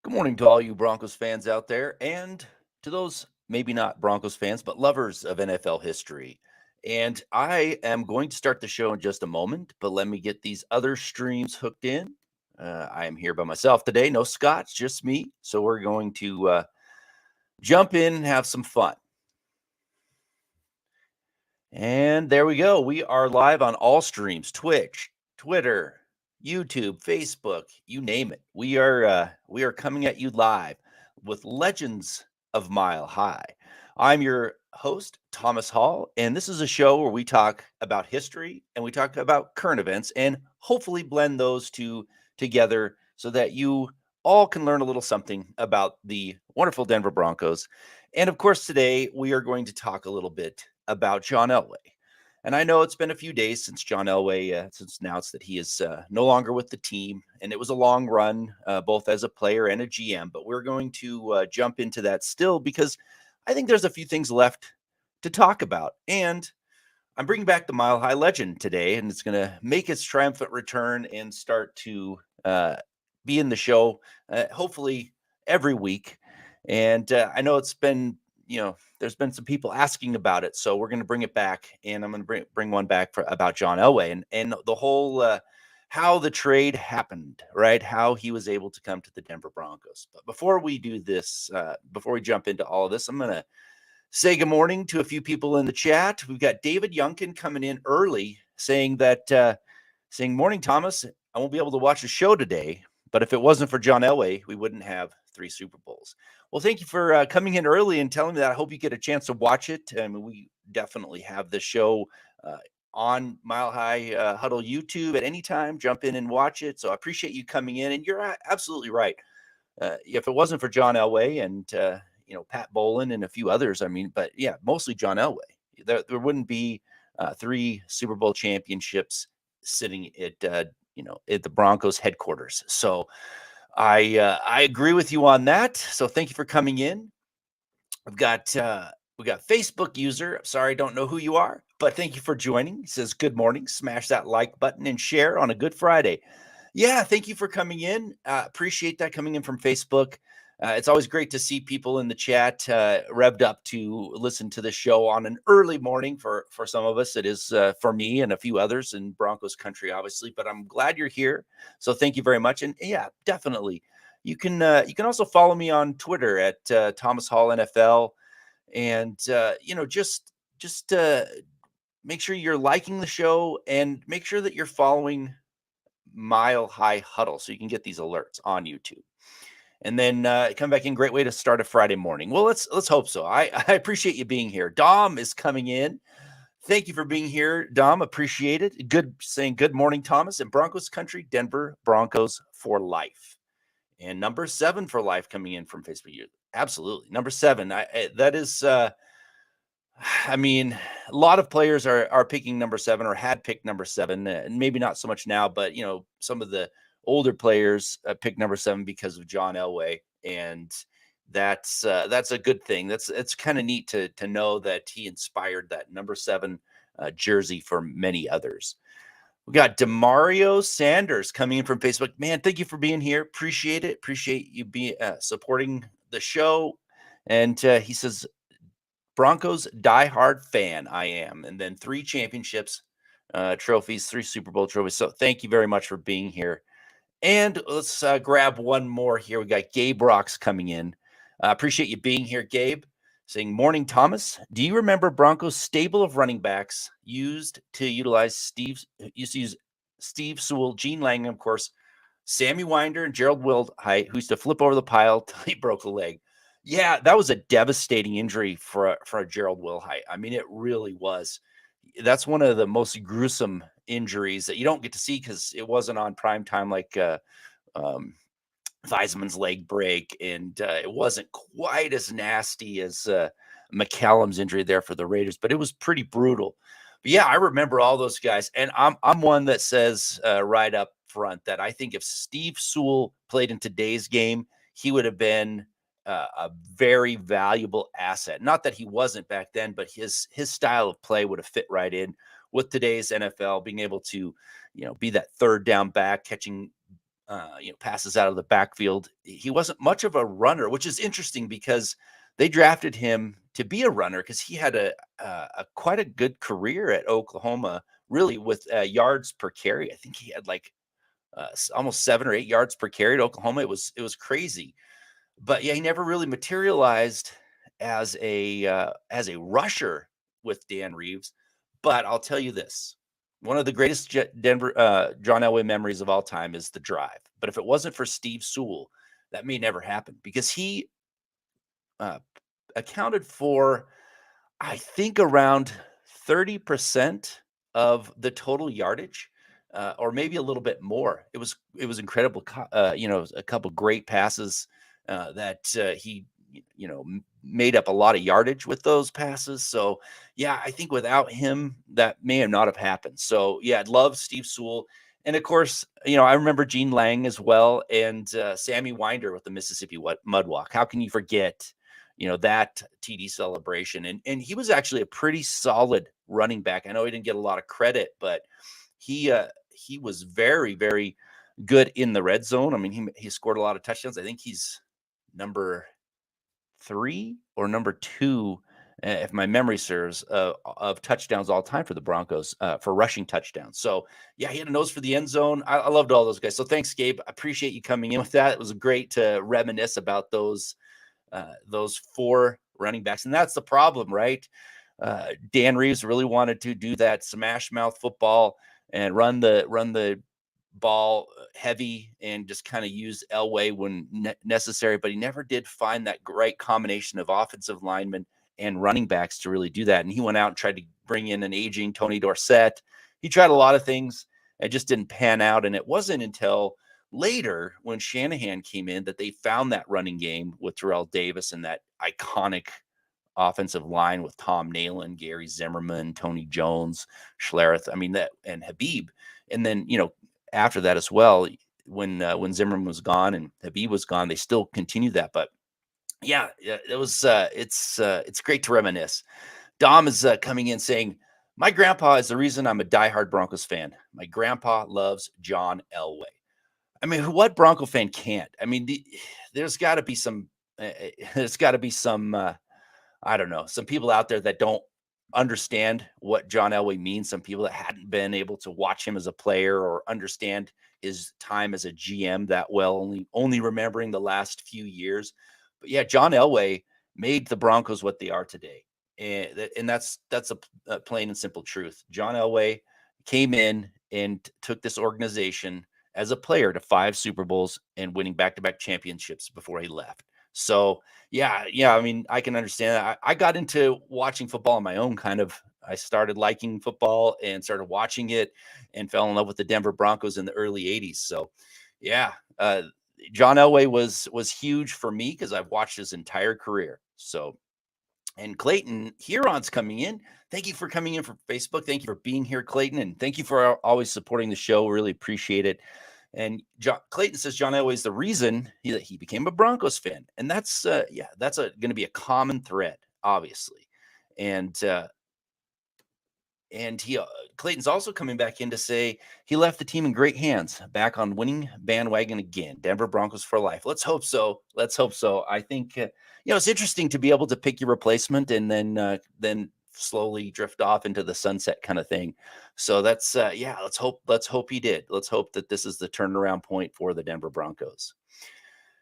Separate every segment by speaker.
Speaker 1: Good morning to all you Broncos fans out there, and to those maybe not Broncos fans, but lovers of NFL history. And I am going to start the show in just a moment, but let me get these other streams hooked in. I am here by myself today. No Scott's, just me. So we're going to jump in and have some fun. And there we go. We are live on all streams: Twitch, Twitter, YouTube, Facebook, you name it. We are coming at you live with Legends of Mile High. I'm your host, Thomas Hall, and this is a show where we talk about history and we talk about current events and hopefully blend those two together so that you all can learn a little something about the wonderful Denver Broncos. And of course, today we are going to talk a little bit about John Elway. And I know it's been a few days since John Elway since announced that he is no longer with the team, and it was a long run, both as a player and a GM. But we're going to jump into that still because I think there's a few things left to talk about. And I'm bringing back the Mile High Legend today, and it's going to make its triumphant return and start to be in the show, hopefully every week. And I know it's been, there's been some people asking about it, so we're going to bring it back, and I'm going to bring one back about John Elway and the whole how the trade happened, right? How he was able to come to the Denver Broncos. But before we do this, before we jump into all of this, I'm going to say good morning to a few people in the chat. We've got David Youngkin coming in early, saying morning, Thomas. I won't be able to watch the show today, but if it wasn't for John Elway, we wouldn't have 3 Super Bowls. Well, thank you for coming in early and telling me that. I hope you get a chance to watch it. I mean, we definitely have the show on Mile High Huddle YouTube at any time. Jump in and watch it. So I appreciate you coming in. And you're absolutely right. If it wasn't for John Elway and Pat Bolin and a few others, I mean, but yeah, mostly John Elway, there wouldn't be 3 Super Bowl championships sitting at at the Broncos headquarters. So I agree with you on that. So thank you for coming in. We got Facebook user. I'm sorry, I don't know who you are, but thank you for joining. He says, good morning. Smash that like button and share on a good Friday. Yeah, thank you for coming in. Appreciate that coming in from Facebook. It's always great to see people in the chat revved up to listen to the show on an early morning. For some of us, it is for me and a few others in Broncos country, obviously. But I'm glad you're here. So thank you very much. And yeah, definitely, you can also follow me on Twitter at Thomas Hall NFL, and just make sure you're liking the show and make sure that you're following Mile High Huddle so you can get these alerts on YouTube. And then come back in. Great way to start a Friday morning. Well, let's hope so. I appreciate you being here. Dom is coming in. Thank you for being here, Dom. Appreciate it. Good morning, Thomas. In Broncos country, Denver Broncos for life. And number 7 for life coming in from Facebook. Absolutely. Number 7. That is I mean, a lot of players are picking number 7 or had picked number 7, and maybe not so much now, but some of the older players pick number 7 because of John Elway, and that's a good thing. It's kind of neat to know that he inspired that number 7 jersey for many others. We got Demario Sanders coming in from Facebook. Man, thank you for being here. Appreciate it. Appreciate you being supporting the show. And he says, Broncos diehard fan, I am. And then 3 championships, trophies, 3 Super Bowl trophies. So thank you very much for being here. And let's grab one more here. We got Gabe Rocks coming in. Appreciate you being here, Gabe. Saying, morning, Thomas. Do you remember Broncos' stable of running backs used to use Steve Sewell, Gene Langham, of course, Sammy Winder, and Gerald Wildheight, who used to flip over the pile till he broke a leg? Yeah, that was a devastating injury for a Gerald Wildheight. I mean, it really was. That's one of the most gruesome injuries that you don't get to see because it wasn't on prime time like Theismann's leg break, and it wasn't quite as nasty as McCallum's injury there for the Raiders, but it was pretty brutal. But yeah, I remember all those guys, and I'm one that says right up front that I think if Steve Sewell played in today's game, he would have been a very valuable asset. Not that he wasn't back then, but his style of play would have fit right in with today's NFL, being able to, be that third down back, catching passes out of the backfield. He wasn't much of a runner, which is interesting because they drafted him to be a runner because he had a quite a good career at Oklahoma, really with yards per carry. I think he had like almost 7 or 8 yards per carry at Oklahoma. It was crazy, but yeah, he never really materialized as a rusher with Dan Reeves. But I'll tell you this: one of the greatest Denver John Elway memories of all time is the drive. But if it wasn't for Steve Sewell, that may never happen because he uh, accounted for, I think, around 30% of the total yardage, or maybe a little bit more. It was incredible. A couple great passes that he made up a lot of yardage with those passes. So yeah, I think without him, that may have not have happened. So yeah, I'd love Steve Sewell. And of course, I remember Gene Lang as well, and Sammy Winder with the Mississippi Mudwalk. How can you forget that TD celebration? And he was actually a pretty solid running back. I know he didn't get a lot of credit, but he was very, very good in the red zone. I mean, he scored a lot of touchdowns. I think he's number 3 or number 2, if my memory serves, of touchdowns all time for the Broncos, for rushing touchdowns. So yeah, he had a nose for the end zone. I loved all those guys. So thanks, Gabe. I appreciate you coming in with that. It was great to reminisce about those 4 running backs. And that's the problem, right? Dan Reeves really wanted to do that smash mouth football and run the ball heavy and just kind of use Elway when necessary, but he never did find that great combination of offensive linemen and running backs to really do that. And he went out and tried to bring in an aging Tony Dorsett. He tried a lot of things. It just didn't pan out. And it wasn't until later when Shanahan came in that they found that running game with Terrell Davis and that iconic offensive line with Tom Nalen, Gary Zimmerman, Tony Jones, Schlereth. I mean, that, and Habib. And then, after that as well, when Zimmerman was gone and Habib was gone, they still continued that. But yeah, it was it's great to reminisce. Dom is coming in saying, my grandpa is the reason I'm a diehard Broncos fan. My grandpa loves John Elway. I mean, what Bronco fan can't? I mean, there's got to be some. There's got to be some. I don't know, some people out there that don't understand what John Elway means. Some people that hadn't been able to watch him as a player or understand his time as a GM that well, only remembering the last few years. But yeah, John Elway made the Broncos what they are today, and that's a plain and simple truth. John Elway came in and took this organization as a player to 5 Super Bowls and winning back-to-back championships before he left. So yeah. I mean, I can understand that. I got into watching football on my own kind of. I started liking football and started watching it and fell in love with the Denver Broncos in the early 80s. So yeah, John Elway was huge for me because I've watched his entire career. So, and Clayton Huron's coming in. Thank you for coming in from Facebook. Thank you for being here, Clayton. And thank you for always supporting the show. Really appreciate it. And Clayton says John Elway is the reason he became a Broncos fan, and that's that's going to be a common thread, obviously. And he Clayton's also coming back in to say he left the team in great hands, back on winning bandwagon again. Denver Broncos for life. Let's hope so. Let's hope so. I think it's interesting to be able to pick your replacement and then slowly drift off into the sunset kind of thing. So that's let's hope he did. Let's hope that this is the turnaround point for the Denver Broncos.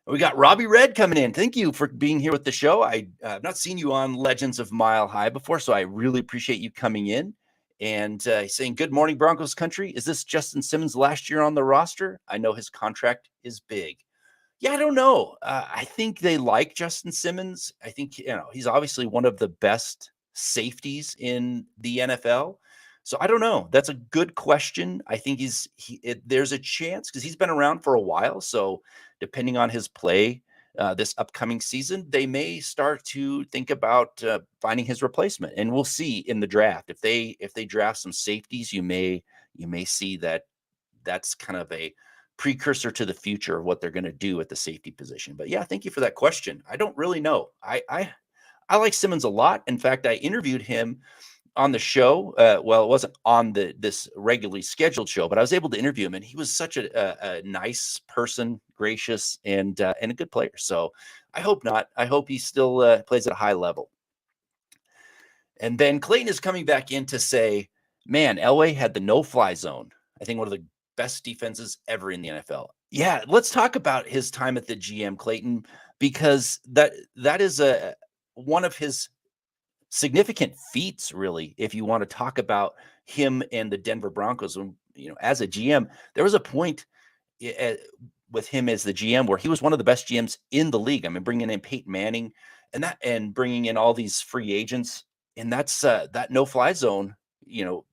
Speaker 1: We got Robbie Red coming in. Thank you for being here with the show. I've not seen you on Legends of Mile High before, so I really appreciate you coming in and saying, good morning, Broncos country. Is this Justin Simmons' last year on the roster? I know his contract is big. Yeah, I don't know. I think they like Justin Simmons. I think, he's obviously one of the best safeties in the NFL. So I don't know. That's a good question. I think there's a chance because he's been around for a while. So depending on his play this upcoming season, they may start to think about finding his replacement, and we'll see in the draft. If they draft some safeties, you may see that's kind of a precursor to the future of what they're going to do at the safety position. But yeah, thank you for that question. I don't really know. I like Simmons a lot. In fact, I interviewed him on the show. Well, it wasn't on this regularly scheduled show, but I was able to interview him, and he was such a nice person, gracious, and a good player. So I hope not. I hope he still plays at a high level. And then Clayton is coming back in to say, man, Elway had the no-fly zone. I think one of the best defenses ever in the NFL. Yeah, let's talk about his time at the GM, Clayton, because that is one of his significant feats, really, if you want to talk about him and the Denver Broncos. As a GM, there was a point with him as the GM where he was one of the best GMs in the league. I mean, bringing in Peyton Manning and bringing in all these free agents, and that's that no-fly zone.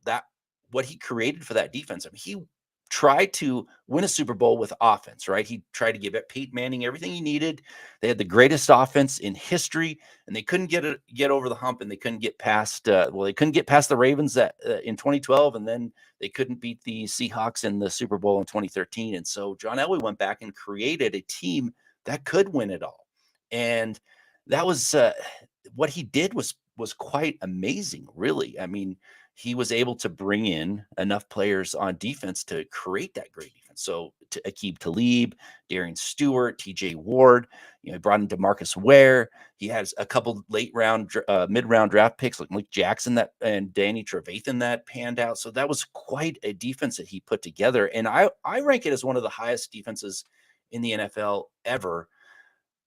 Speaker 1: That what he created for that defense. I mean, he tried to win a Super Bowl with offense, right? He tried to give Peyton Manning everything he needed. They had the greatest offense in history, and they couldn't get over the hump, and they couldn't get past. They couldn't get past the Ravens in 2012, and then they couldn't beat the Seahawks in the Super Bowl in 2013. And so John Elway went back and created a team that could win it all, and that was what he did was quite amazing, really. I mean, he was able to bring in enough players on defense to create that great defense. So to Aqib Talib, Darian Stewart, TJ Ward, he brought in DeMarcus Ware. He has a couple mid-round draft picks like Malik Jackson and Danny Trevathan that panned out. So that was quite a defense that he put together. And I rank it as one of the highest defenses in the NFL ever,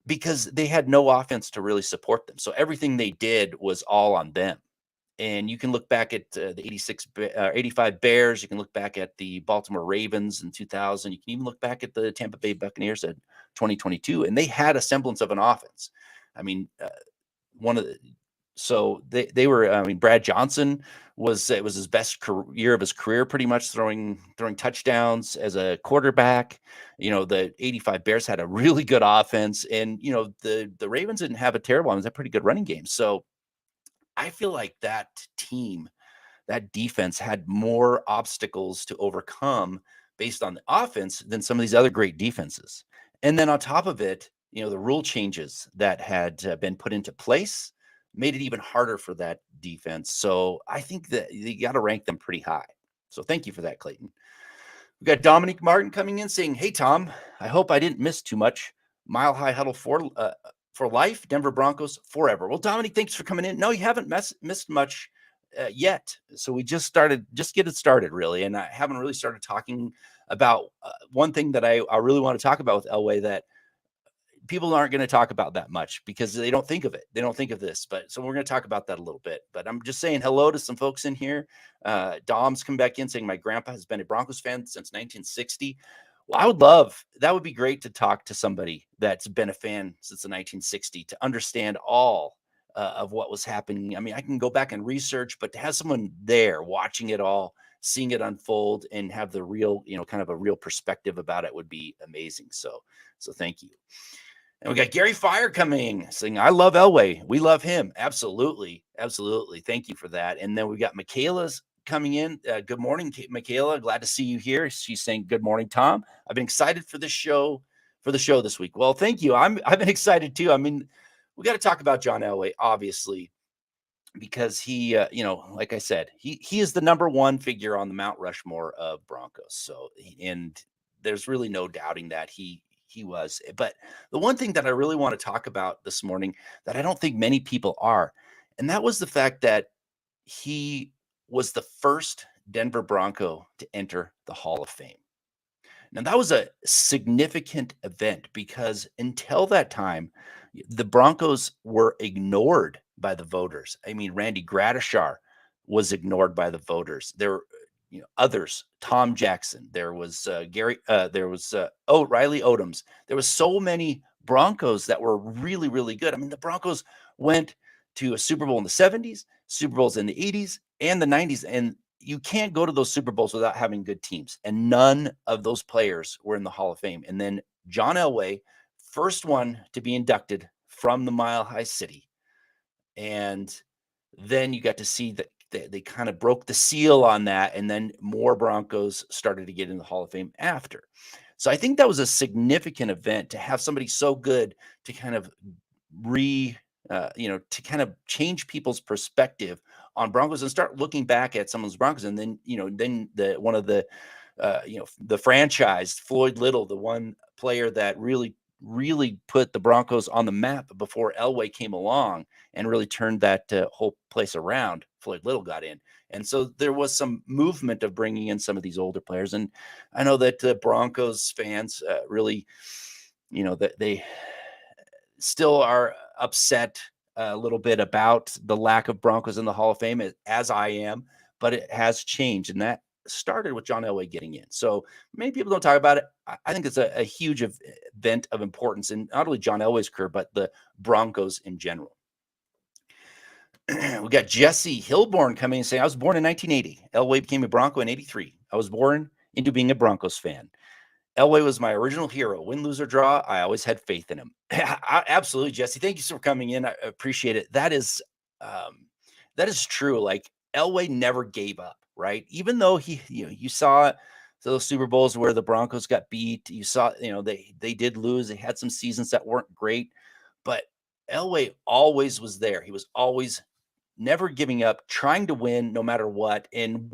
Speaker 1: because they had no offense to really support them. So everything they did was all on them. And you can look back at the 85 Bears. You can look back at the Baltimore Ravens in 2000. You can even look back at the Tampa Bay Buccaneers in 2022. And they had a semblance of an offense. I mean, they were, I mean, Brad Johnson it was his best year of his career, pretty much throwing touchdowns as a quarterback. The 85 Bears had a really good offense, and, the Ravens didn't have a terrible one. It was a pretty good running game. So I feel like that defense had more obstacles to overcome based on the offense than some of these other great defenses. And then on top of it, the rule changes that had been put into place made it even harder for that defense. So I think that you got to rank them pretty high. So thank you for that, Clayton. We got Dominic Martin coming in saying, "Hey, Tom, I hope I didn't miss too much. Mile High Huddle for life, Denver Broncos forever." Well, Dominic, thanks for coming in. No, you haven't missed much yet. So we just get it started, really. And I haven't really started talking about one thing that I really want to talk about with Elway that people aren't going to talk about that much because they don't think of it. They don't think of this. But so we're going to talk about that a little bit. But I'm just saying hello to some folks in here. Dom's come back in saying my grandpa has been a Broncos fan since 1960. Well, that would be great to talk to somebody that's been a fan since the 1960s to understand all of what was happening. I mean, I can go back and research, but to have someone there watching it all, seeing it unfold, and have the real, kind of a real perspective about it would be amazing. So thank you. And we got Gary Fire coming saying, "I love Elway. We love him." Absolutely. Absolutely. Thank you for that. And then we got Michaela's coming in. Good morning, Michaela. Glad to see you here. She's saying, "Good morning, Tom. I've been excited for the show this week." Well, thank you. I've been excited too. I mean, we got to talk about John Elway, obviously, because he, like I said, he is the number one figure on the Mount Rushmore of Broncos. So, and there's really no doubting that he was. But the one thing that I really want to talk about this morning that I don't think many people are, and that was the fact that he was the first Denver Bronco to enter the Hall of Fame. Now, that was a significant event because until that time, the Broncos were ignored by the voters. I mean, Randy Gradishar was ignored by the voters. There were, others, Tom Jackson. There was Riley Odoms. There was so many Broncos that were really, really good. I mean, the Broncos went to a Super Bowl in the 70s, Super Bowls in the 80s and the 90s, and you can't go to those Super Bowls without having good teams. And none of those players were in the Hall of Fame. And then John Elway, first one to be inducted from the Mile High City. And then you got to see that they kind of broke the seal on that. And then more Broncos started to get in the Hall of Fame after. So I think that was a significant event to have somebody so good to kind of to kind of change people's perspective on Broncos and start looking back at some of those Broncos. And then, then one of the, the franchise, Floyd Little, the one player that really put the Broncos on the map before Elway came along and really turned that whole place around. Floyd Little got in. And so there was some movement of bringing in some of these older players. And I know that the Broncos fans really, that they still are upset a little bit about the lack of Broncos in the Hall of Fame, as I am, but it has changed. And that started with John Elway getting in. So many people don't talk about it. I think it's a huge event of importance in not only John Elway's career, but the Broncos in general. We got Jesse Hilborn coming and saying, I was born in 1980. Elway became a Bronco in 83. I was born into being a Broncos fan. Elway was my original hero. Win, lose, or draw, I always had faith in him. Absolutely, Jesse. Thank you for coming in. I appreciate it. That is true. Like Elway never gave up, right? Even though you saw those Super Bowls where the Broncos got beat. You saw, they did lose. They had some seasons that weren't great, but Elway always was there. He was always never giving up, trying to win no matter what. And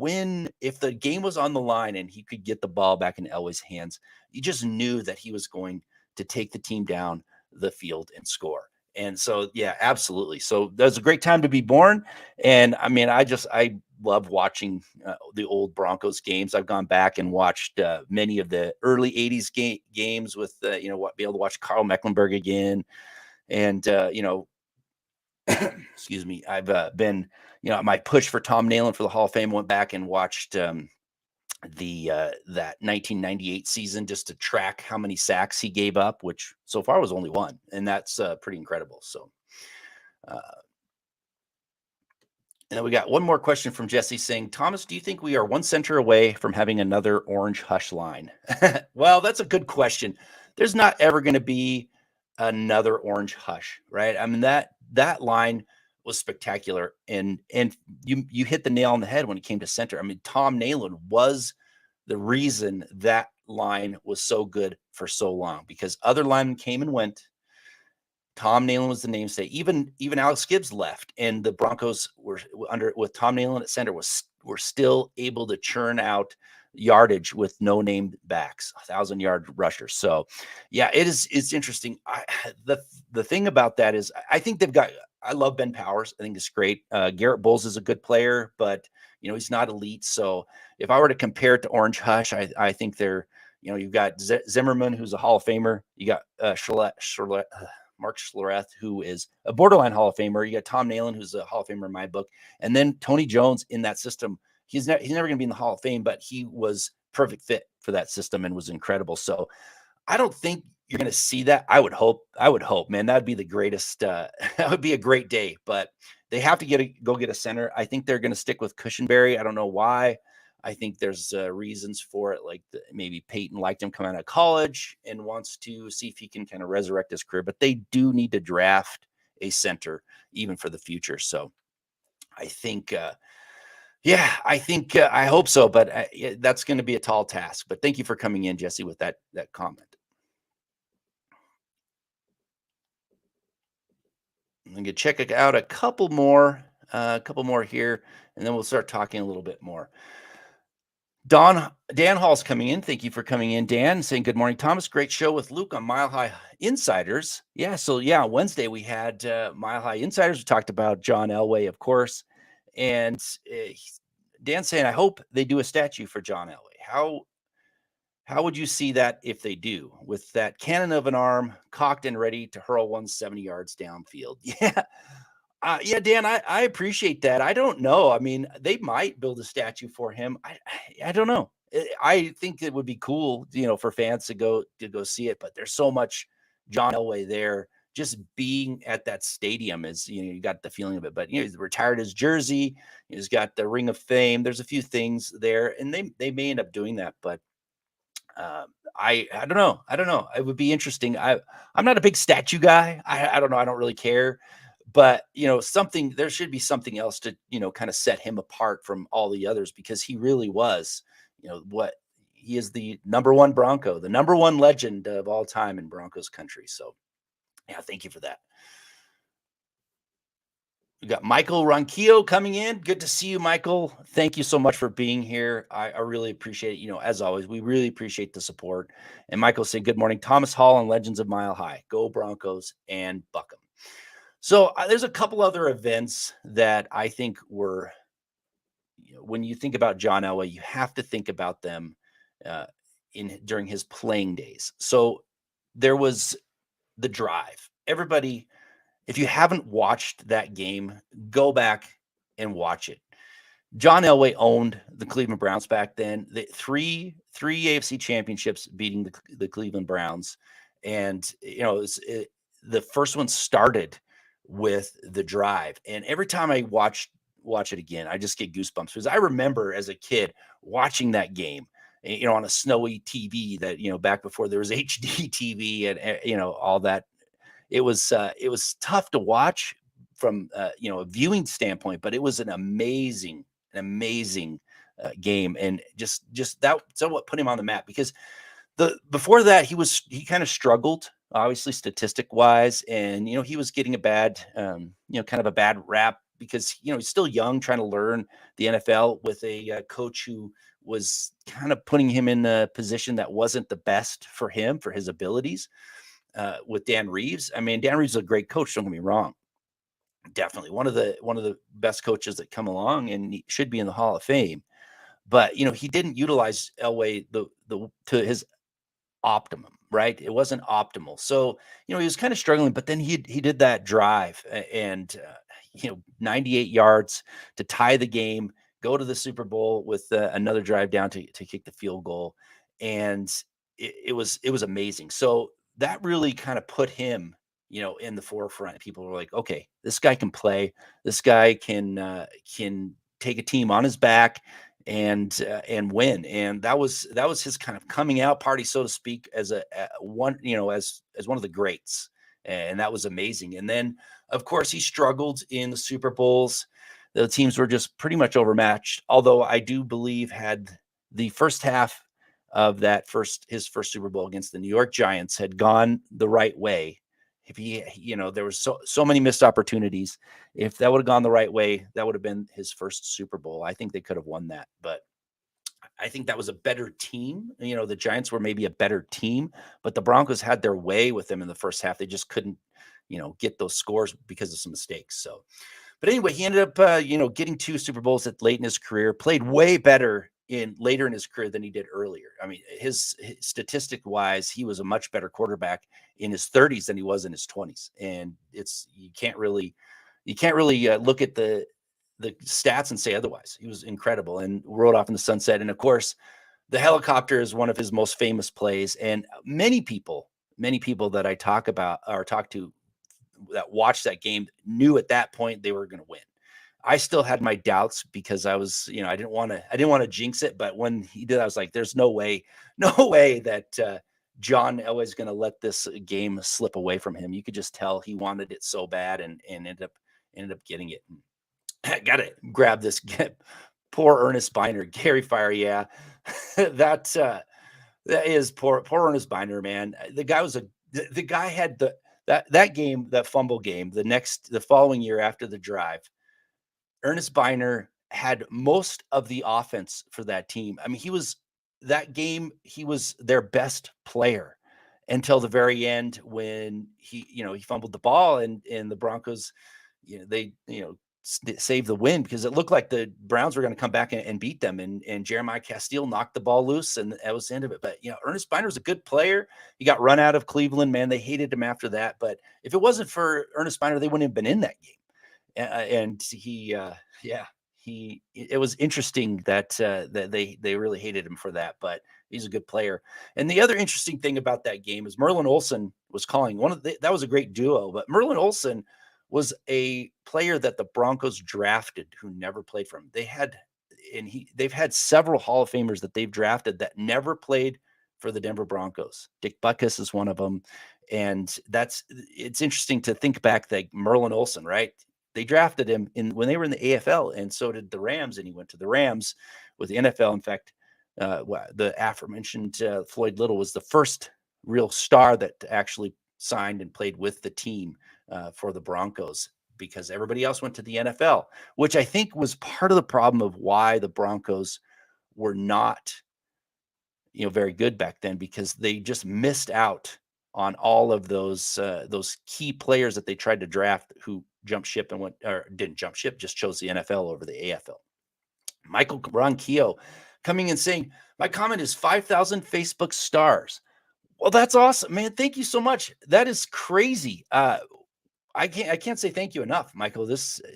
Speaker 1: if the game was on the line and he could get the ball back in Elway's hands, you just knew that he was going to take the team down the field and score. And so, yeah, absolutely. So that was a great time to be born. And I mean, I love watching the old Broncos games. I've gone back and watched many of the early 80s games with, be able to watch Carl Mecklenburg again. And, excuse me, I've been, my push for Tom Nalen for the Hall of Fame, went back and watched that 1998 season just to track how many sacks he gave up, which so far was only one. And that's pretty incredible. So, and then we got one more question from Jesse saying, Thomas, do you think we are one center away from having another orange hush line? Well, that's a good question. There's not ever going to be another orange hush, right? I mean, that line was spectacular. And you hit the nail on the head when it came to center. I mean, Tom Nalen was the reason that line was so good for so long, because other linemen came and went. Tom Nalen was the namesake. Even Alex Gibbs left, and the Broncos were with Tom Nalen at center were still able to churn out yardage with no name backs, 1,000-yard rushers. So, yeah, it's interesting. The thing about that is, I think they've got. I love Ben Powers. I think it's great. Garrett Bowles is a good player, but he's not elite. So, if I were to compare it to Orange Hush, I think they're. You've got Zimmerman, who's a Hall of Famer. You got Mark Schlereth, who is a borderline Hall of Famer. You got Tom Nalen, who's a Hall of Famer in my book. And then Tony Jones in that system. He's never going to be in the Hall of Fame, but he was perfect fit for that system and was incredible. So I don't think you're going to see that. I would hope, man, that'd be the greatest. That would be a great day, but they have to go get a center. I think they're going to stick with Cushenberry. I don't know why. I think there's reasons for it, like maybe Peyton liked him coming out of college and wants to see if he can kind of resurrect his career. But they do need to draft a center even for the future. So I think, I hope so. But that's going to be a tall task. But thank you for coming in, Jesse, with that comment. I'm going to check out a couple more here, and then we'll start talking a little bit more. Dan Hall's coming in. Thank you for coming in, Dan, saying good morning, Thomas. Great show with Luke on Mile High Insiders. Yeah, so Wednesday we had Mile High Insiders. We talked about John Elway, of course, and Dan's saying, I hope they do a statue for John Elway. How would you see that if they do, with that cannon of an arm cocked and ready to hurl 170 yards downfield? Yeah. Yeah, Dan, I appreciate that. I don't know. I mean, they might build a statue for him. I don't know. I think it would be cool, for fans to go see it. But there's so much John Elway there. Just being at that stadium is, you got the feeling of it. But he's retired his jersey. He's got the Ring of Fame. There's a few things there, and they may end up doing that. But I don't know. It would be interesting. I'm not a big statue guy. I don't know. I don't really care. But, there should be something else to, kind of set him apart from all the others, because he really was, he is the number one Bronco, the number one legend of all time in Broncos country. So, yeah, thank you for that. We got Michael Ronquillo coming in. Good to see you, Michael. Thank you so much for being here. I really appreciate it. As always, we really appreciate the support. And Michael said, good morning, Thomas Hall and Legends of Mile High. Go Broncos and buck 'em. So there's a couple other events that I think were, when you think about John Elway, you have to think about them uh, during his playing days. So there was the drive. Everybody, if you haven't watched that game, go back and watch it. John Elway owned the Cleveland Browns back then. Three AFC championships, beating the Cleveland Browns, and the first one started with the drive. And every time I watch it again, I just get goosebumps because I remember as a kid watching that game, on a snowy TV that back before there was HD TV and all that. It was tough to watch from a viewing standpoint, but it was an amazing game, and just that. So what put him on the map, because the before that he kind of struggled, obviously statistic wise, and he was getting a bad kind of a bad rap because he's still young, trying to learn the NFL with a coach who was kind of putting him in a position that wasn't the best for him, for his abilities. With Dan Reeves, I mean, Dan Reeves is a great coach. Don't get me wrong, definitely one of the best coaches that come along, and he should be in the Hall of Fame. But he didn't utilize Elway the to his optimum, right? It wasn't optimal. So, he was kind of struggling, but then he did that drive and 98 yards to tie the game, go to the Super Bowl with another drive down to kick the field goal. And it was amazing. So that really kind of put him, in the forefront. People were like, okay, this guy can play. This guy can take a team on his back and win. And that was his kind of coming out party, so to speak, as a one, as one of the greats. And that was amazing. And then, of course, he struggled in the Super Bowls. The teams were just pretty much overmatched. Although I do believe, had the first half of his first Super Bowl against the New York Giants had gone the right way, if there was so many missed opportunities. If that would have gone the right way, that would have been his first Super Bowl. I think they could have won that, but I think that was a better team. The Giants were maybe a better team, but the Broncos had their way with them in the first half. They just couldn't, get those scores because of some mistakes. So, but anyway, he ended up, getting two Super Bowls late in his career. Played way better later in his career than he did earlier. I mean, his statistic wise, he was a much better quarterback in his 30s than he was in his 20s. And you can't really look at the stats and say otherwise. He was incredible and rode off in the sunset. And of course, the helicopter is one of his most famous plays. And many people that I talk to that watched that game knew at that point they were going to win. I still had my doubts because I was, I didn't want to jinx it. But when he did, I was like, there's no way, no way that John Elway is going to let this game slip away from him. You could just tell he wanted it so bad, and ended up getting it. I gotta grab this. Poor Ernest Biner, Gary Fire. Yeah, that is poor Ernest Biner, man. The guy was the guy had that game, that fumble game. The following year after the drive, Ernest Biner had most of the offense for that team. I mean, he was their best player until the very end, when he fumbled the ball, and the Broncos, they, saved the win, because it looked like the Browns were going to come back and beat them. And Jeremiah Castile knocked the ball loose, and that was the end of it. But, Ernest Biner was a good player. He got run out of Cleveland, man. They hated him after that. But if it wasn't for Ernest Biner, they wouldn't have been in that game. And it was interesting that they really hated him for that, but he's a good player. And the other interesting thing about that game is Merlin Olsen was calling that was a great duo, but Merlin Olsen was a player that the Broncos drafted who never played for him. They've had several Hall of Famers that they've drafted that never played for the Denver Broncos. Dick Butkus is one of them. And it's interesting to think back that Merlin Olsen, right? They drafted him when they were in the AFL, and so did the Rams, and he went to the Rams with the NFL. In fact, the aforementioned Floyd Little was the first real star that actually signed and played with the team for the Broncos. because everybody else went to the NFL, which I think was part of the problem of why the Broncos were not, very good back then, because they just missed out on all of those key players that they tried to draft who jumped ship and went, or didn't jump ship, just chose the NFL over the AFL. Michael Ronquillo coming and saying, my comment is 5,000 Facebook stars. Well, that's awesome, man. Thank you so much. That is crazy. I can't say thank you enough, Michael.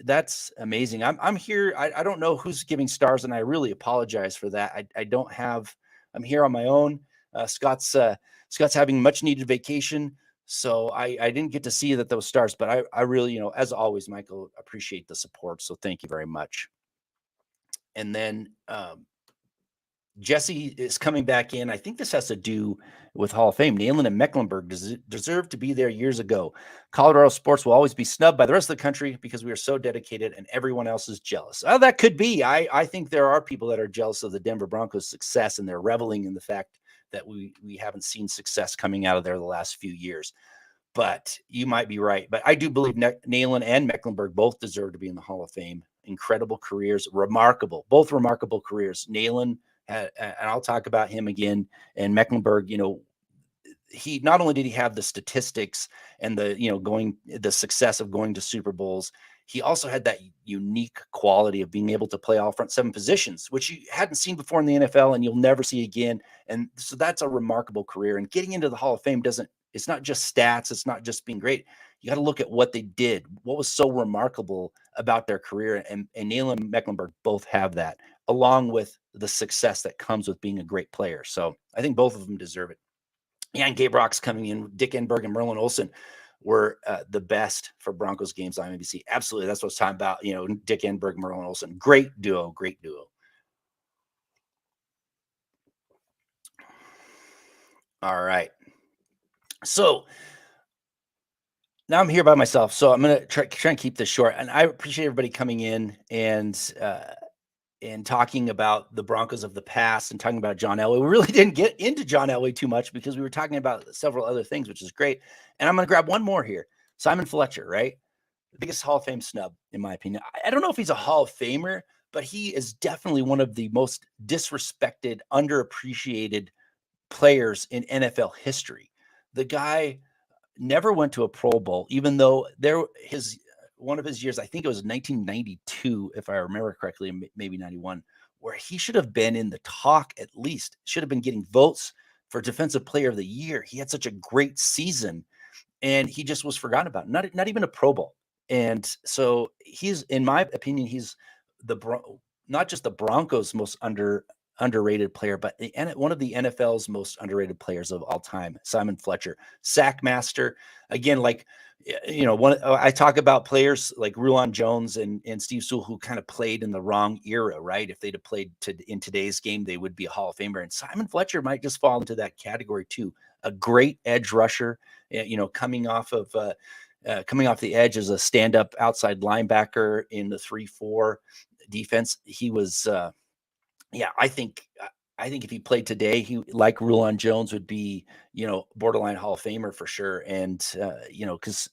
Speaker 1: That's amazing. I'm here. I don't know who's giving stars, and I really apologize for that. I don't have. I'm here on my own. Scott's having much needed vacation, so I didn't get to see that those stars. But I really, as always, Michael, appreciate the support. So thank you very much. And then Jesse is coming back in. I think this has to do with Hall of Fame. Nalen and Mecklenburg deserved to be there years ago. Colorado sports will always be snubbed by the rest of the country because we are so dedicated and everyone else is jealous. Oh, that could be. I think there are people that are jealous of the Denver Broncos' success, and they're reveling in the fact that we haven't seen success coming out of there the last few years. But you might be right. But I do believe Nalen and Mecklenburg both deserve to be in the Hall of Fame. Incredible careers, both remarkable careers. Nalen, and I'll talk about him again. And Mecklenburg, he not only did he have the statistics and the success of going to Super Bowls, he also had that unique quality of being able to play all front seven positions, which you hadn't seen before in the NFL and you'll never see again. And so that's a remarkable career. And getting into the Hall of Fame it's not just stats. It's not just being great. You got to look at what they did, what was so remarkable about their career. And Neil and Mecklenburg both have that, along with the success that comes with being a great player. So I think both of them deserve it. Yeah, and Gabe Rock's coming in. Dick Enberg and Merlin Olsen were the best for Broncos games on NBC. Absolutely. That's what I was talking about. Dick Enberg, Merlin Olsen. Great duo. All right. So now I'm here by myself, so I'm going to try and keep this short. And I appreciate everybody coming in and talking about the Broncos of the past and talking about John Elway. We really didn't get into John Elway too much because we were talking about several other things, which is great. And I'm going to grab one more here. Simon Fletcher, right? The biggest Hall of Fame snub, in my opinion. I don't know if he's a Hall of Famer, but he is definitely one of the most disrespected, underappreciated players in NFL history. The guy never went to a Pro Bowl, even though one of his years, I think it was 1992, if I remember correctly, maybe 91, where he should have been in the talk, at least should have been getting votes for Defensive Player of the Year. He had such a great season, and he just was forgotten about. Not even a Pro Bowl. And so he's, in my opinion, he's not just the Broncos' most underrated player, but one of the NFL's most underrated players of all time, Simon Fletcher, sack master. Again, I talk about players like Rulon Jones and Steve Sewell who kind of played in the wrong era, right? If they'd have played in today's game, they would be a Hall of Famer. And Simon Fletcher might just fall into that category too. A great edge rusher, coming off the edge as a stand-up outside linebacker in the 3-4 defense. He was, I think if he played today, he, like Rulon Jones, would be, borderline Hall of Famer for sure. And, because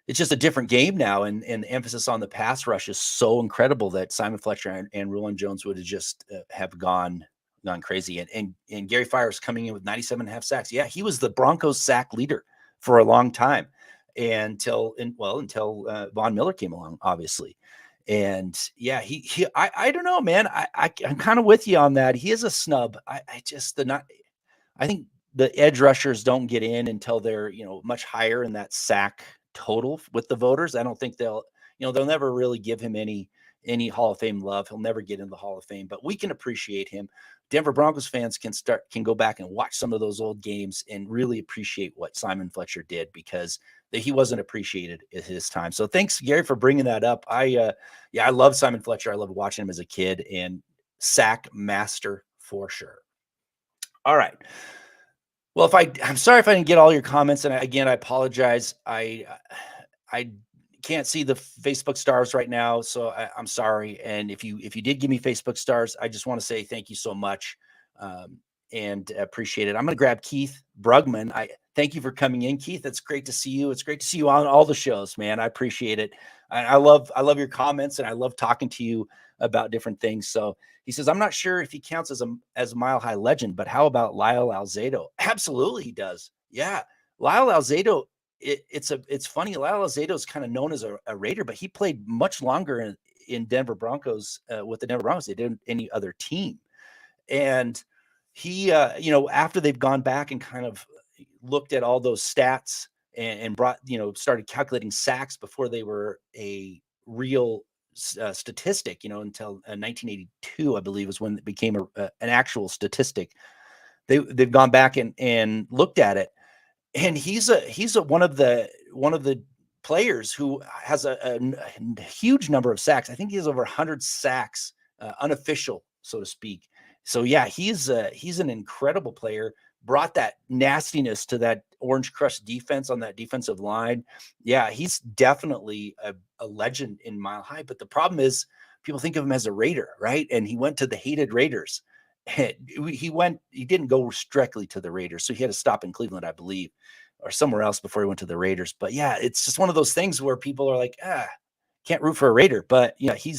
Speaker 1: it's just a different game now, and the emphasis on the pass rush is so incredible that Simon Fletcher and Rulon Jones would have just have gone crazy. And Gary Fires coming in with 97.5 sacks. Yeah, he was the Broncos sack leader for a long time until Von Miller came along, obviously. And yeah, I don't know, man. I'm kind of with you on that. He is a snub. I think the edge rushers don't get in until they're, much higher in that sack total with the voters. I don't think they'll never really give him any Hall of Fame love. He'll never get in the Hall of Fame, but we can appreciate him. Denver Broncos fans can go back and watch some of those old games and really appreciate what Simon Fletcher did, because he wasn't appreciated at his time. So thanks, Gary, for bringing that up. I love Simon Fletcher. I loved watching him as a kid, and sack master for sure. All right. Well, I'm sorry if I didn't get all your comments, and again, I apologize. I can't see the Facebook stars right now, so I'm sorry. And if you did give me Facebook stars, I just want to say thank you so much. and appreciate it. I'm going to grab Keith Brugman. I thank you for coming in, Keith. It's great to see you. It's great to see you on all the shows, man. I appreciate it. I love your comments, and I love talking to you about different things. So he says, I'm not sure if he counts as a Mile High legend, but how about Lyle Alzado? Absolutely, he does. Yeah, Lyle Alzado. It's funny. Lyle Alzado is kind of known as a Raider, but he played much longer in Denver Broncos with the Denver Broncos. They didn't any other team, and he, after they've gone back and kind of looked at all those stats and brought, started calculating sacks before they were a real statistic, until 1982, I believe, is when it became an actual statistic. They've gone back and looked at it, and he's one of the players who has a huge number of sacks. I think he has over 100 sacks, unofficial, so to speak. So yeah, he's an incredible player. Brought that nastiness to that Orange Crush defense on that defensive line. Yeah, he's definitely a legend in Mile High. But the problem is, people think of him as a Raider, right? And he went to the hated Raiders. He didn't go directly to the Raiders, so he had to stop in Cleveland, I believe, or somewhere else before he went to the Raiders. But yeah, it's just one of those things where people are like, can't root for a Raider. But yeah, he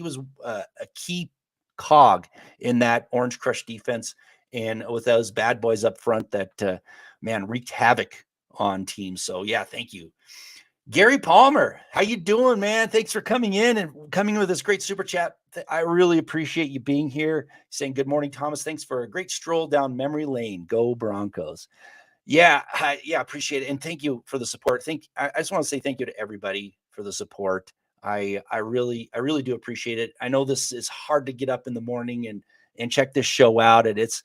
Speaker 1: was a key cog in that Orange Crush defense, and with those bad boys up front that wreaked havoc on teams. So yeah, thank you. Gary Palmer, how you doing, man? Thanks for coming in and coming with this great super chat. I really appreciate you being here. Saying good morning, Thomas. Thanks for a great stroll down memory lane. Go Broncos. Yeah, I appreciate it, and thank you for the support. I just want to say thank you to everybody for the support. I really do appreciate it. I know this is hard to get up in the morning and check this show out, and it's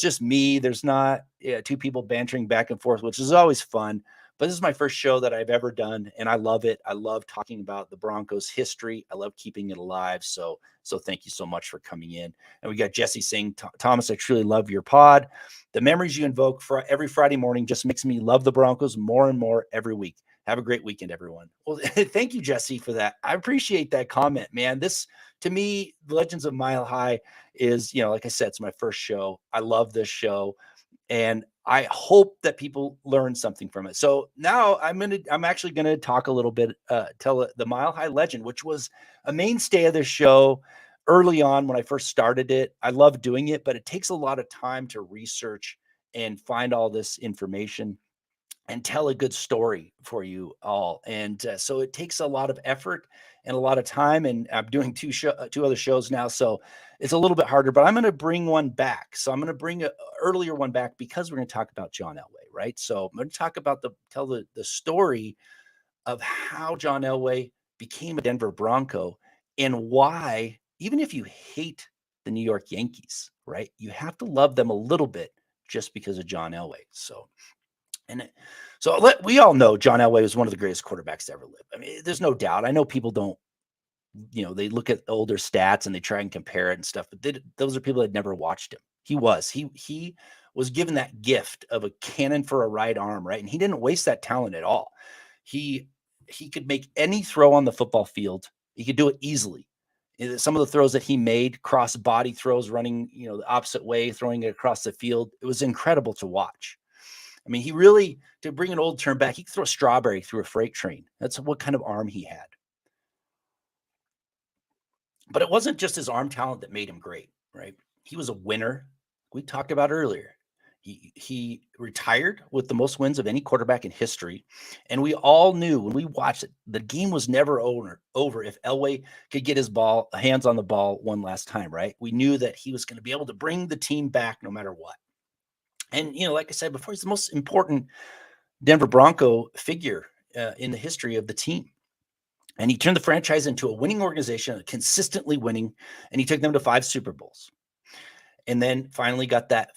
Speaker 1: just me. There's not two people bantering back and forth, which is always fun. But this is my first show that I've ever done, and I love it. I love talking about the Broncos history. I love keeping it alive. So thank you so much for coming in. And we got Jesse saying, Thomas, I truly love your pod. The memories you invoke for every Friday morning just makes me love the Broncos more and more every week. Have a great weekend, everyone. Well, thank you, Jesse, for that. I appreciate that comment, man. This, to me, the Legends of Mile High is, like I said, it's my first show. I love this show, and I hope that people learn something from it. So now I'm actually gonna talk a little bit, tell the Mile High legend, which was a mainstay of this show early on when I first started it. I love doing it, but it takes a lot of time to research and find all this information and tell a good story for you all. And so it takes a lot of effort and a lot of time. And I'm doing two other shows now, so it's a little bit harder. But I'm going to bring one back. So I'm going to bring an earlier one back because we're going to talk about John Elway, right? So I'm going to talk about tell the story of how John Elway became a Denver Bronco and why, even if you hate the New York Yankees, right, you have to love them a little bit just because of John Elway. We all know John Elway was one of the greatest quarterbacks to ever live. I mean, there's no doubt. I know people don't, they look at older stats and they try and compare it and stuff, but those are people that never watched him. He was given that gift of a cannon for a right arm, right? And he didn't waste that talent at all. He could make any throw on the football field. He could do it easily. Some of the throws that he made, cross body throws, running, the opposite way, throwing it across the field, it was incredible to watch. I mean, he really, to bring an old term back, he could throw a strawberry through a freight train. That's what kind of arm he had. But it wasn't just his arm talent that made him great, right? He was a winner. We talked about earlier. He retired with the most wins of any quarterback in history. And we all knew when we watched it, the game was never over if Elway could get his hands on the ball one last time, right? We knew that he was going to be able to bring the team back no matter what. And, like I said before, he's the most important Denver Bronco figure in the history of the team. And he turned the franchise into a winning organization, consistently winning, and he took them to 5 Super Bowls. And then finally got that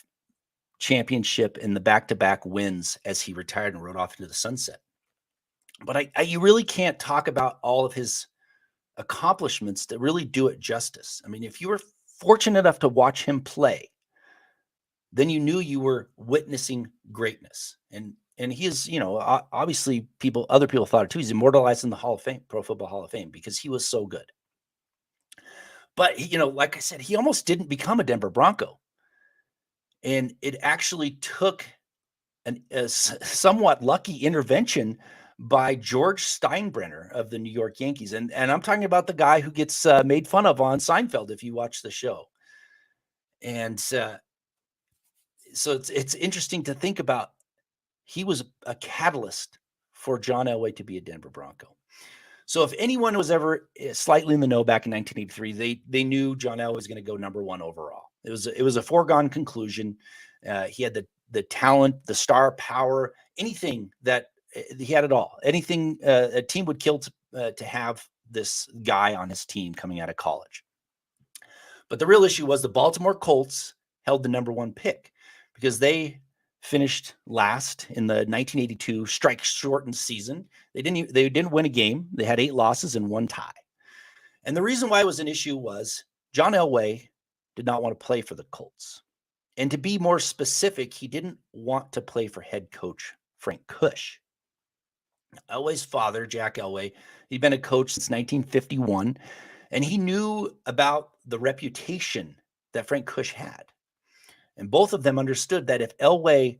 Speaker 1: championship in the back-to-back wins as he retired and rode off into the sunset. But you really can't talk about all of his accomplishments to really do it justice. I mean, if you were fortunate enough to watch him play, then you knew you were witnessing greatness. And he is, obviously other people thought it too. He's immortalized in the Hall of Fame, Pro Football Hall of Fame, because he was so good. But, like I said, he almost didn't become a Denver Bronco. And it actually took a somewhat lucky intervention by George Steinbrenner of the New York Yankees. And I'm talking about the guy who gets made fun of on Seinfeld if you watch the show. And so it's interesting to think about. He was a catalyst for John Elway to be a Denver Bronco. So if anyone was ever slightly in the know back in 1983, they knew John Elway was going to go number one overall. It was a foregone conclusion. He had the talent, the star power, anything that he had it all. Anything a team would kill to have this guy on his team coming out of college. But the real issue was the Baltimore Colts held the number one pick because they finished last in the 1982 strike-shortened season. They didn't win a game. They had 8 losses and 1 tie. And the reason why it was an issue was John Elway did not want to play for the Colts. And to be more specific, he didn't want to play for head coach Frank Kush. Elway's father, Jack Elway, he'd been a coach since 1951, and he knew about the reputation that Frank Kush had. And both of them understood that if Elway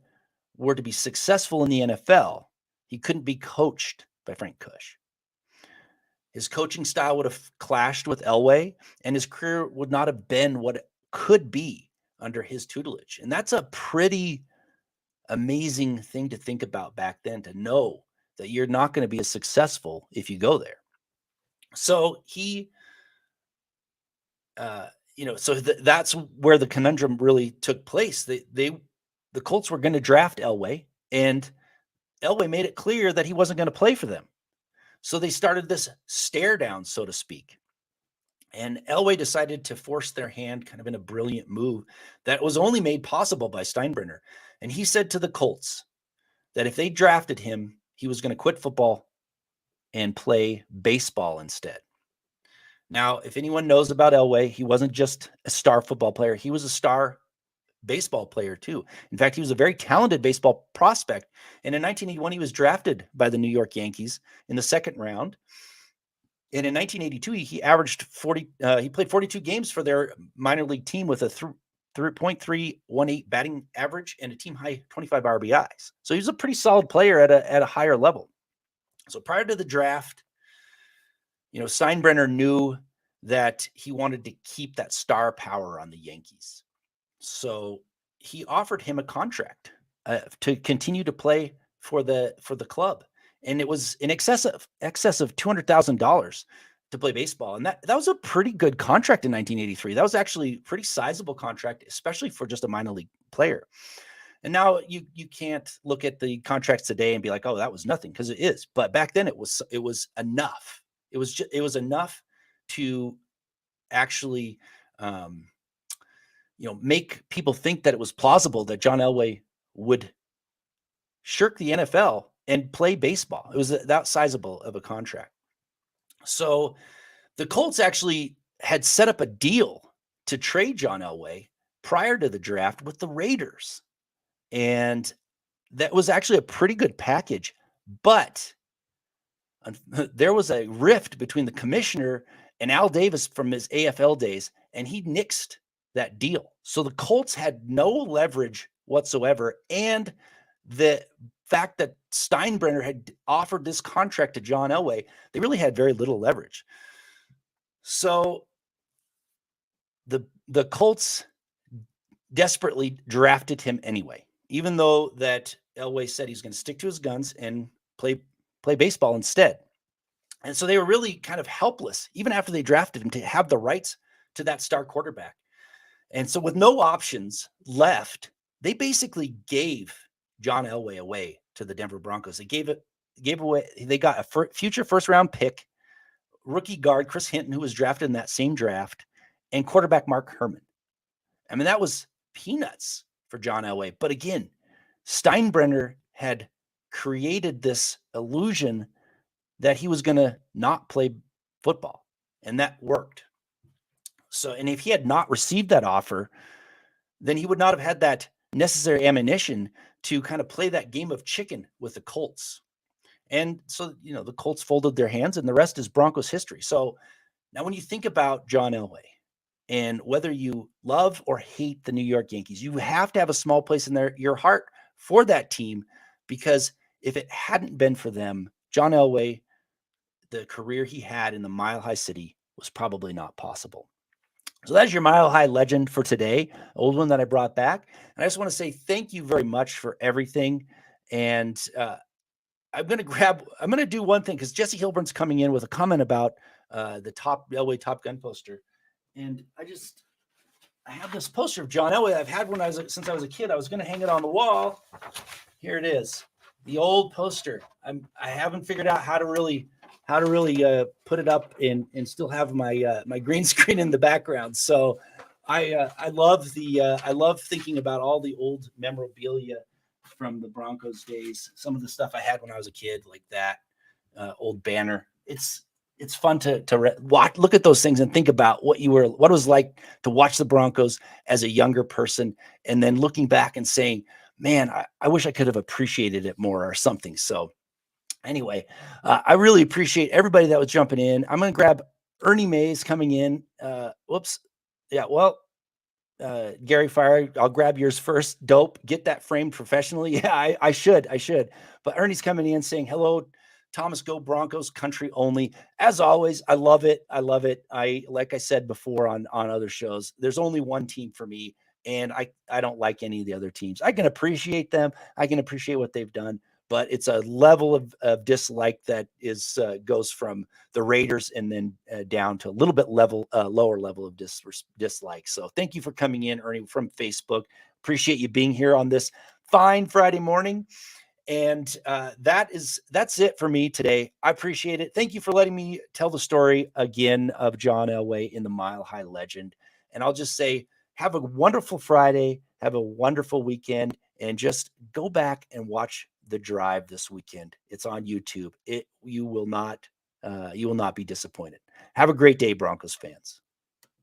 Speaker 1: were to be successful in the NFL, he couldn't be coached by Frank Kush. His coaching style would have clashed with Elway, and his career would not have been what it could be under his tutelage. And that's a pretty amazing thing to think about back then, to know that you're not going to be as successful if you go there. So he, that's where the conundrum really took place. The Colts were going to draft Elway, and Elway made it clear that he wasn't going to play for them. So they started this stare down, so to speak. And Elway decided to force their hand kind of in a brilliant move that was only made possible by Steinbrenner. And he said to the Colts that if they drafted him, he was going to quit football and play baseball instead. Now, if anyone knows about Elway, he wasn't just a star football player. He was a star baseball player too. In fact, he was a very talented baseball prospect. And in 1981, he was drafted by the New York Yankees in the second round. And in 1982, he averaged 40. He played 42 games for their minor league team with a 3.318 batting average and a team high 25 RBIs. So he was a pretty solid player at a higher level. So prior to the draft, Steinbrenner knew that he wanted to keep that star power on the Yankees. So he offered him a contract to continue to play for the club. And it was in excess of $200,000 to play baseball. And that was a pretty good contract in 1983. That was actually a pretty sizable contract, especially for just a minor league player. And now you can't look at the contracts today and be like, oh, that was nothing, because it is. But back then it was enough. It was enough to actually make people think that it was plausible that John Elway would shirk the NFL and play baseball. It was that sizable of a contract. So the Colts actually had set up a deal to trade John Elway prior to the draft with the Raiders. And that was actually a pretty good package. But there was a rift between the commissioner and Al Davis from his AFL days, and he nixed that deal. So the Colts had no leverage whatsoever. And the fact that Steinbrenner had offered this contract to John Elway, they really had very little leverage. So the Colts desperately drafted him anyway, even though that Elway said he's going to stick to his guns and play baseball instead. And so they were really kind of helpless, even after they drafted him, to have the rights to that star quarterback. And so with no options left, they basically gave John Elway away to the Denver Broncos. They gave away. They got a future first-round pick, rookie guard Chris Hinton, who was drafted in that same draft, and quarterback Mark Herman. I mean, that was peanuts for John Elway. But again, Steinbrenner had created this illusion that he was going to not play football, and that worked. So, and if he had not received that offer, then he would not have had that necessary ammunition to kind of play that game of chicken with the Colts. And so, the Colts folded their hands, and the rest is Broncos history. So now when you think about John Elway, And whether you love or hate the New York Yankees, you have to have a small place in your heart for that team, because if it hadn't been for them, John Elway, the career he had in the Mile High City was probably not possible. So that's your Mile High legend for today, old one that I brought back. And I just want to say thank you very much for everything. And I'm going to do one thing, because Jesse Hilburn's coming in with a comment about the Elway Top Gun poster. And I have this poster of John Elway I've had since I was a kid. I was going to hang it on the wall. Here it is, the old poster. I haven't figured out how to really put it up and still have my green screen in the background. So I love thinking about all the old memorabilia from the Broncos days. Some of the stuff I had when I was a kid, like that old banner. It's fun to watch, look at those things and think about what it was like to watch the Broncos as a younger person, and then looking back and saying, man, I wish I could have appreciated it more or something. So anyway, I really appreciate everybody that was jumping in. I'm going to grab Ernie Mays coming in. Whoops. Yeah. Well, Gary Fire, I'll grab yours first. Dope. Get that framed professionally. Yeah, I should. But Ernie's coming in saying, hello, Thomas, go Broncos, country only. As always, I love it. Like I said before on other shows, there's only one team for me, and I don't like any of the other teams. I can appreciate them. I can appreciate what they've done, but it's a level of dislike that goes from the Raiders and then down to a little bit lower level of dislike. So thank you for coming in, Ernie, from Facebook. Appreciate you being here on this fine Friday morning. And that's it for me today. I appreciate it. Thank you for letting me tell the story again of John Elway in the Mile High Legend. And I'll just say, have a wonderful Friday. Have a wonderful weekend. And just go back and watch The Drive this weekend. It's on YouTube. You will not be disappointed. Have a great day, Broncos fans.